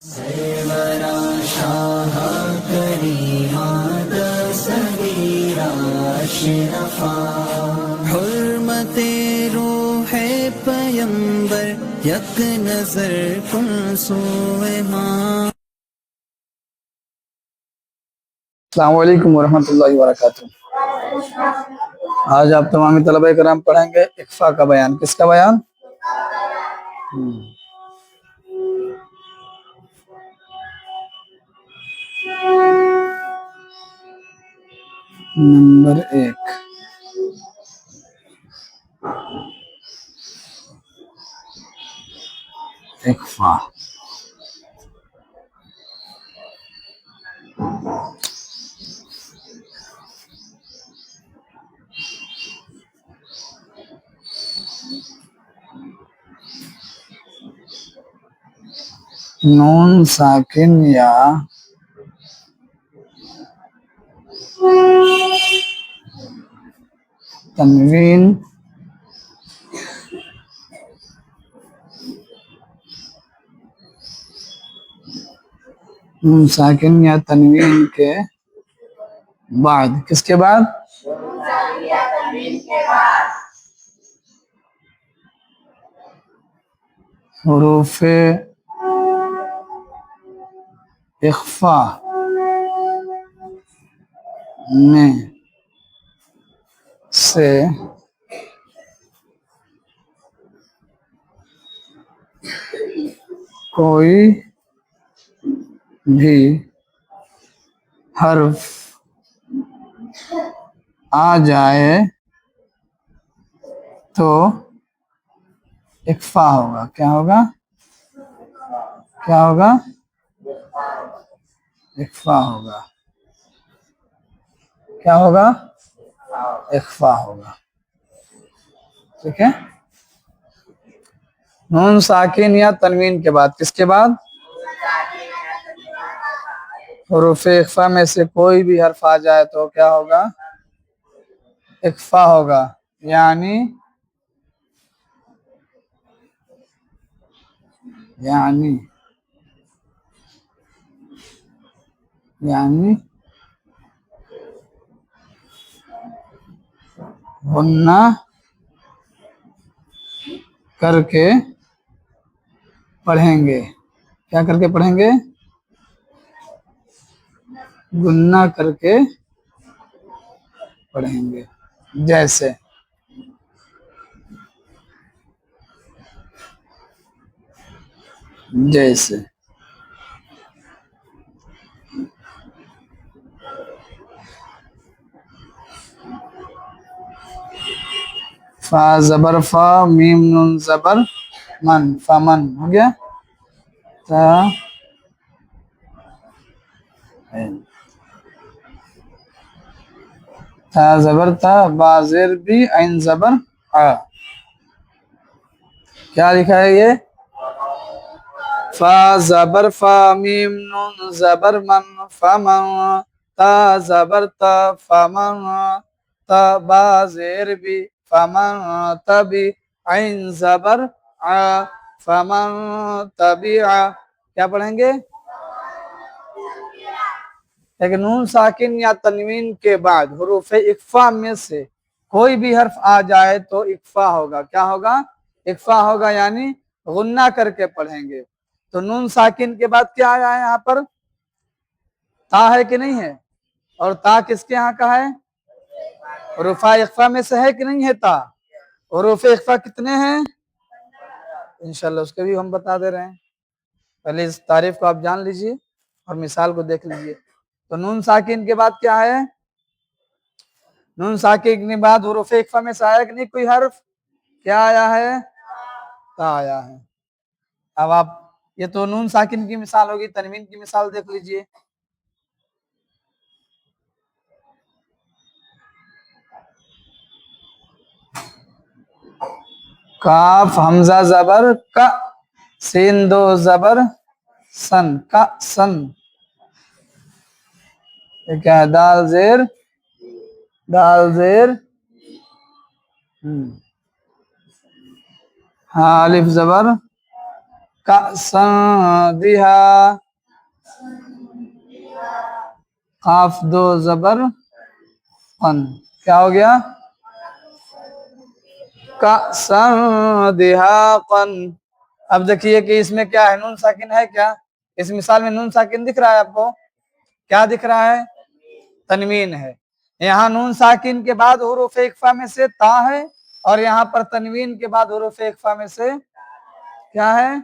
सरवरा शाह करीमात सगीरा अशरफा हुर्मते रूहे पैगंबर यक नजर कुन सोए माँ। अस्सलाम वालेकुम वरहमतुल्लाहि वबरकातुहू। आज आप तमामी तलबा कराम पढ़ेंगे इक्फा का बयान। किसका बयान? नंबर 1, इक्फा। नून साकिन या तनवीन नून साकिन या तनवीन के बाद, किसके बाद? हुरूफे इख्फा में से कोई भी हर्फ आ जाए तो इक्फा होगा। क्या होगा? क्या होगा? इक्फा होगा। क्या होगा? इक्फा होगा। ठीक है। नून साकिन या तनवीन के बाद, किसके बाद? हुरूफ इख्फा में से कोई भी हर्फ आ जाए तो क्या होगा? इख्फा होगा। यानी यानी यानी गुन्ना करके पढ़ेंगे। क्या करके पढ़ेंगे? गुन्ना करके पढ़ेंगे। जैसे जैसे फा जबर फा, मीम नून जबर मन, फमन हो गया। ता था जबर था, बाजिर भी, ऐन जबर आ। क्या लिखा है ये? फा जबर फा, मीम नून जबर मन, फमन। ता जबर ता, फमन। ता बाजिर भी, फमन तभी, ऐन जबर आ, फमन तबिआ। क्या पढ़ेंगे? लेकिन नून साकिन या तनवीन के बाद हुरूफ इख्फा में से कोई भी हर्फ आ जाए तो इख्फा होगा। क्या होगा? इख्फा होगा, यानी गुन्ना करके पढ़ेंगे। तो नून साकिन के बाद क्या आया है यहाँ पर? ता है कि नहीं है? और ता किसके यहाँ का है? हुरूफ इख्फा में से है कि नहीं है ता? हुरूफ इख्फा कितने हैं? इंशाल्लाह उसके भी हम बता दे रहे हैं। पहले इस तारीफ को आप जान लीजिए और मिसाल को देख लीजिए। तो नून साकिन के बाद क्या है? नून साकिन के बाद हुरूफ इख्फा में से आया कि नहीं कोई हर्फ? क्या आया है? ता आया है। अब आप, ये तो नून साकिन की मिसाल होगी, तनवीन की मिसाल देख लीजिए। काफ हमजा जबर का, सीन दो जबर सन, का सन। ये क्या है? दाल जेर, दाल जेर हाँ, अलिफ जबर कअसन दिहा, काफ दो जबर कन, क्या हो गया? कअसन दिहा कन। अब देखिए कि इसमें क्या है, नून साकिन है क्या? इस मिसाल में नून साकिन दिख रहा है आपको? क्या दिख रहा है? तनवीन है। यहाँ नून साकिन के बाद हुरूफ इख्फा में से ता है, और यहाँ पर तनवीन के बाद हुरूफ इख्फा में से क्या है?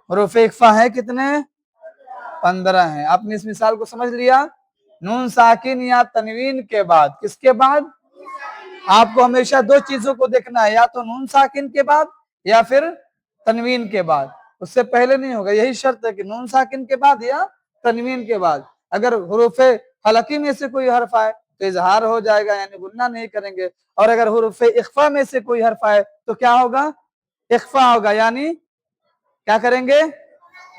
हुरूफ इख्फा है कितने? 15 है। आपने इस मिसाल को समझ लिया? नून साकिन या तनवीन के बाद, किसके बाद? आपको हमेशा दो चीजों को देखना है, या तो नून साकिन के बाद या फिर तनवीन के बाद, उससे पहले नहीं होगा। यही शर्त है कि नून साकिन के बाद या तनवीन के बाद। अगर हुरूफे हलकी में से कोई हर्फ आए तो इजहार हो जाएगा, यानी गुन्ना नहीं करेंगे। और अगर हुरूफे इख्फा में से कोई हर्फ आए तो क्या होगा? इख्फा होगा, यानी क्या करेंगे?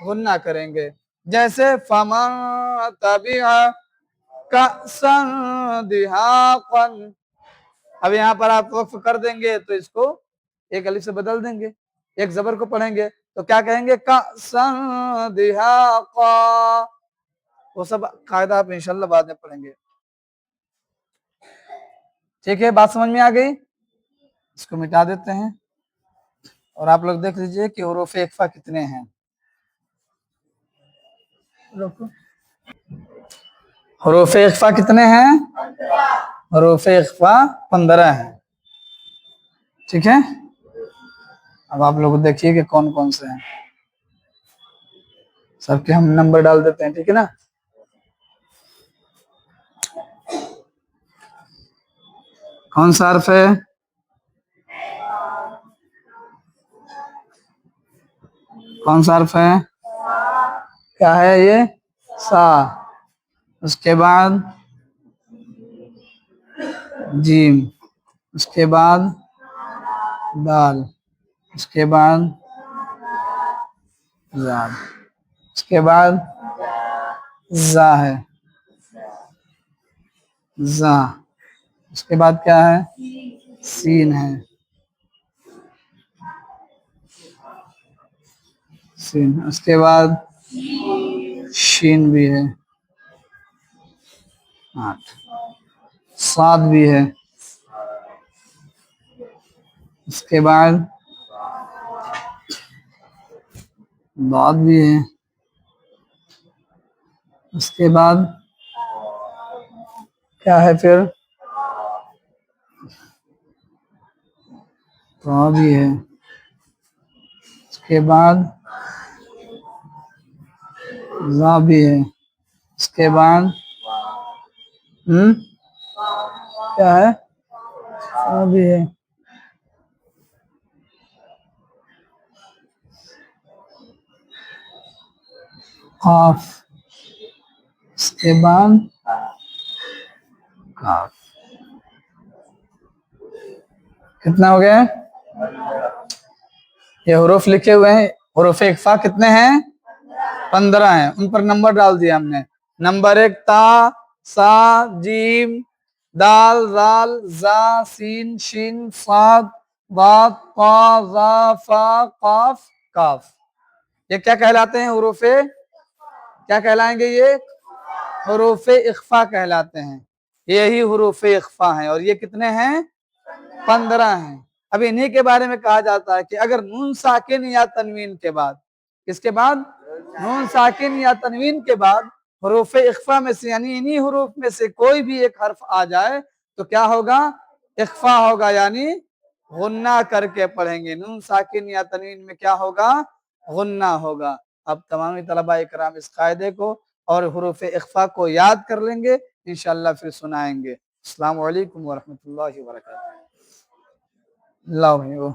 गुन्ना करेंगे। जैसे फमा तबिआ कअसन दिहाक़न, अब यहाँ पर आप वक्फ कर देंगे तो इसको एक अलिफ से बदल देंगे, एक जबर को पढ़ेंगे तो क्या कहेंगे? कअसन दिहाक़ा। वो सब कायदा आप इंशाल्लाह बाद में पढ़ेंगे। ठीक है, बात समझ में आ गई? इसको मिटा देते हैं और आप लोग देख लीजिए कि हुरूफ इख्फा कितने हैं। हुरूफ इख्फा कितने हैं? हुरूफ इख्फा 15 हैं। ठीक है, अब आप लोग देखिए कि कौन कौन से हैं। सबके हम नंबर डाल देते हैं, ठीक है ना? कौन सा हर्फ है? कौन सा हर्फ है? क्या है ये? सा। उसके बाद जीम, उसके बाद दाल, उसके बाद जाल, उसके बाद जा है, जा। उसके बाद क्या है? सीन है, सीन। उसके बाद शीन भी है, 8। साद भी है। उसके बाद बाद भी है। उसके बाद क्या है फिर? तो भी है। उसके बाद जा भी है। उसके बाद क्या है? सा भी है। काफ, उसके बाद काफ। कितना हो गया? ये हुरूफ लिखे हुए हैं, हुरूफ इख्फा कितने हैं? 15 हैं। उन पर नंबर डाल दिया हमने। नंबर 1 ता, सा, जीम, दाल, जाल, जा, सीन, शीन, साद, दाद, ता, जा, फा, काफ, काफ। ये क्या कहलाते हैं? हुरूफे क्या कहलाएंगे? ये हुरूफे इख्फा कहलाते हैं। यही हुरूफे इख्फा हैं, और ये कितने हैं? 15 हैं। अब इन्हीं के बारे में कहा जाता है कि अगर नून साकिन या तनवीन के बाद, किसके बाद? नून साकिन या तनवीन के बाद हुरूफ इख्फा में से, यानी इन्हीं हुरूफ में से कोई भी एक हर्फ आ जाए तो क्या होगा? इख्फा होगा, यानी गुन्ना करके पढ़ेंगे। नून साकिन या तनवीन में क्या होगा? गुन्ना होगा। अब तमाम तलबा इकराम इस कायदे को और हुरूफ इख्फा को याद कर लेंगे, इंशाअल्लाह फिर सुनाएंगे। अस्सलामु अलैकुम व रहमतुल्लाहि व बरकातहू। लाओ भाई वो